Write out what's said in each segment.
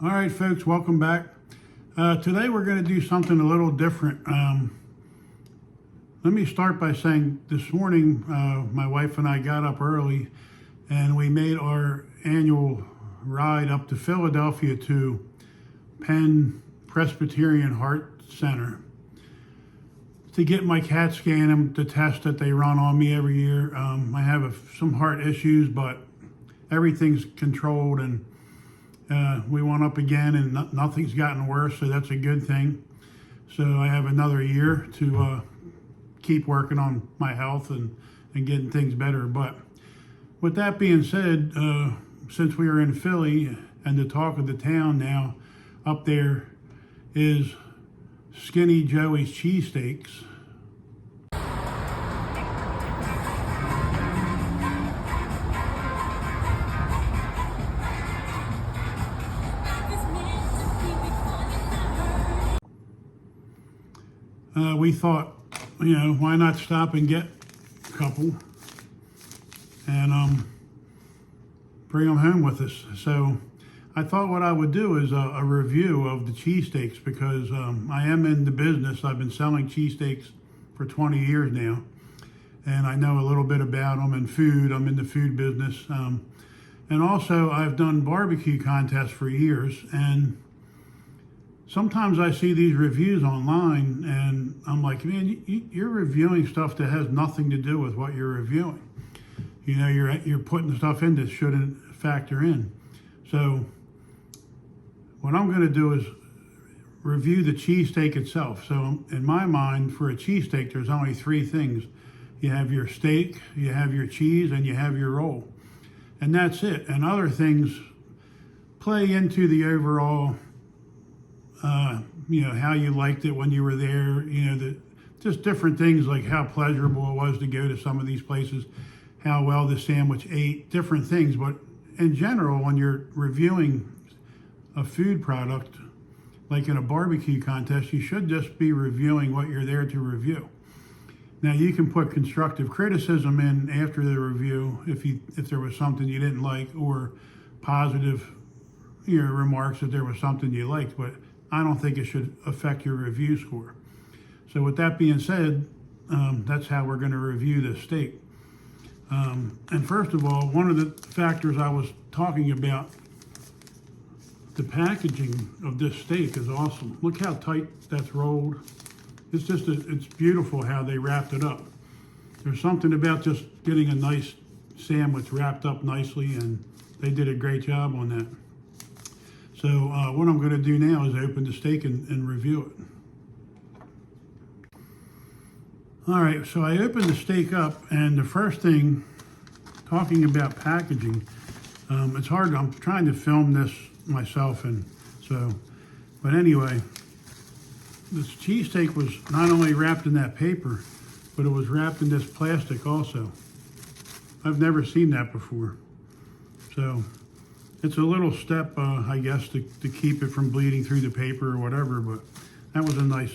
All right, folks, welcome back. Today we're going to do something a little different. Let me start by saying this morning my wife and I got up early and we made our annual ride up to Philadelphia to Penn Presbyterian Heart Center to get my CAT scan, the test that they run on me every year. I have some heart issues, but everything's controlled, and we went up again and nothing's gotten worse, so that's a good thing. So I have another year to keep working on my health and getting things better. But with that being said, since we are in Philly and the talk of the town now, up there is Skinny Joey's Cheesesteaks. We thought, why not stop and get a couple and bring them home with us. So I thought what I would do is a review of the cheesesteaks, because I am in the business. I've been selling cheesesteaks for 20 years now, and I know a little bit about them and food. I'm in the food business. And also I've done barbecue contests for years, and sometimes I see these reviews online and I'm like, man, you're reviewing stuff that has nothing to do with what you're reviewing. You're putting stuff in that shouldn't factor in. So what I'm going to do is review the cheesesteak itself. So in my mind, for a cheesesteak, there's only three things. You have your steak, you have your cheese, and you have your roll. And that's it. And other things play into the overall how you liked it when you were there, just different things like how pleasurable it was to go to some of these places, how well the sandwich ate, different things. But in general, when you're reviewing a food product, like in a barbecue contest, you should just be reviewing what you're there to review. Now, you can put constructive criticism in after the review if there was something you didn't like, or positive remarks that there was something you liked, but I don't think it should affect your review score. So with that being said, that's how we're going to review this steak. And first of all, one of the factors I was talking about, the packaging of this steak is awesome. Look how tight that's rolled. It's beautiful how they wrapped it up. There's something about just getting a nice sandwich wrapped up nicely, and they did a great job on that. So what I'm going to do now is open the steak and review it. All right, so I opened the steak up, and the first thing, talking about packaging, it's hard. I'm trying to film this myself, but anyway, this cheesesteak was not only wrapped in that paper, but it was wrapped in this plastic also. I've never seen that before. So it's a little step, I guess, to keep it from bleeding through the paper or whatever, but that was a nice.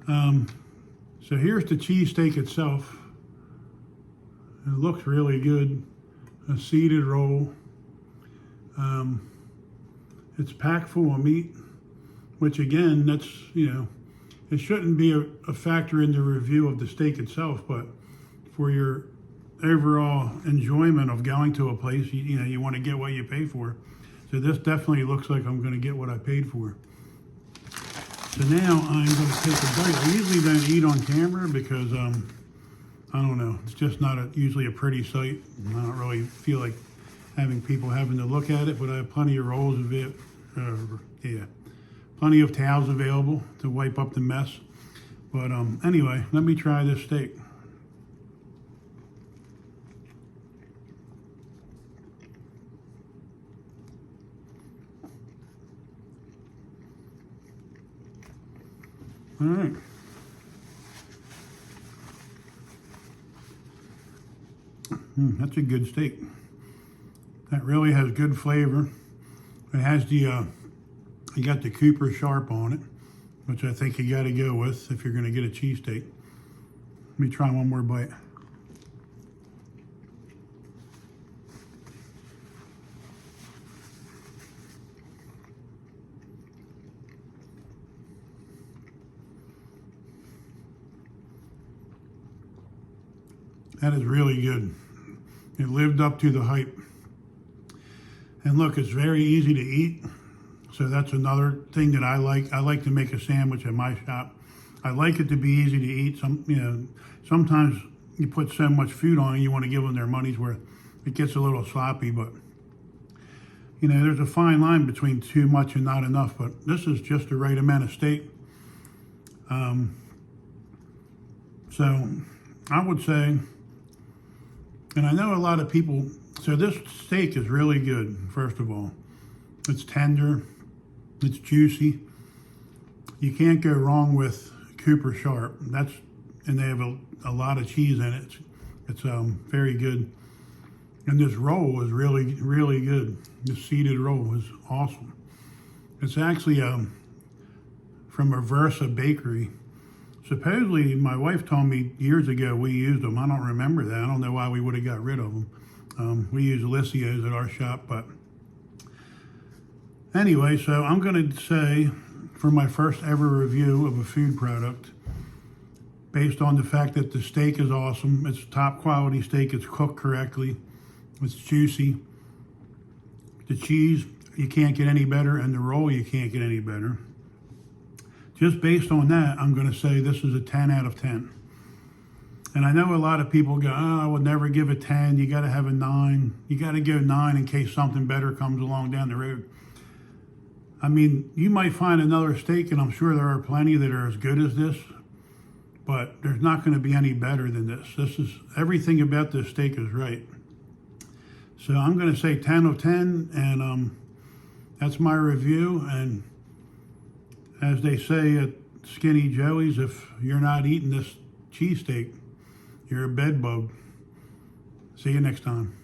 So here's the cheesesteak itself. It looks really good. A seeded roll. It's packed full of meat, which again, that's, it shouldn't be a factor in the review of the steak itself, but for your overall enjoyment of going to a place, you want to get what you pay for. So this definitely looks like I'm going to get what I paid for. So now I'm going to take a bite. I usually don't eat on camera because I don't know, it's just not usually a pretty sight. I don't really feel like having people having to look at it, but I have plenty of rolls of it. Plenty of towels available to wipe up the mess. But anyway, let me try this steak. All right. That's a good steak. That really has good flavor. It has you got the Cooper Sharp on it, which I think you got to go with if you're going to get a cheesesteak. Let me try one more bite. That is really good. It lived up to the hype. And look, it's very easy to eat. So that's another thing that I like. I like to make a sandwich at my shop. I like it to be easy to eat. Sometimes you put so much food on it, you want to give them their money's worth. It gets a little sloppy, but there's a fine line between too much and not enough, but this is just the right amount of steak. So I would say, and I know a lot of people, so this steak is really good, first of all. It's tender, it's juicy. You can't go wrong with Cooper Sharp. And they have a lot of cheese in it. It's very good. And this roll is really, really good. This seeded roll is awesome. It's actually from Reversa Bakery. Supposedly, my wife told me years ago we used them. I don't remember that. I don't know why we would have got rid of them. We use Alicios at our shop, but anyway, so I'm going to say, for my first ever review of a food product, based on the fact that the steak is awesome, it's top quality steak, it's cooked correctly, it's juicy, the cheese, you can't get any better, and the roll, you can't get any better. Just based on that, I'm going to say this is a 10 out of 10. And I know a lot of people go, I would never give a 10, you got to have a 9. You got to go 9 in case something better comes along down the road. I mean, you might find another steak, and I'm sure there are plenty that are as good as this, but there's not going to be any better than this. Everything about this steak is right. So I'm going to say 10 of 10, and that's my review. And as they say at Skinny Joey's, if you're not eating this cheesesteak, you're a bed bug. See you next time.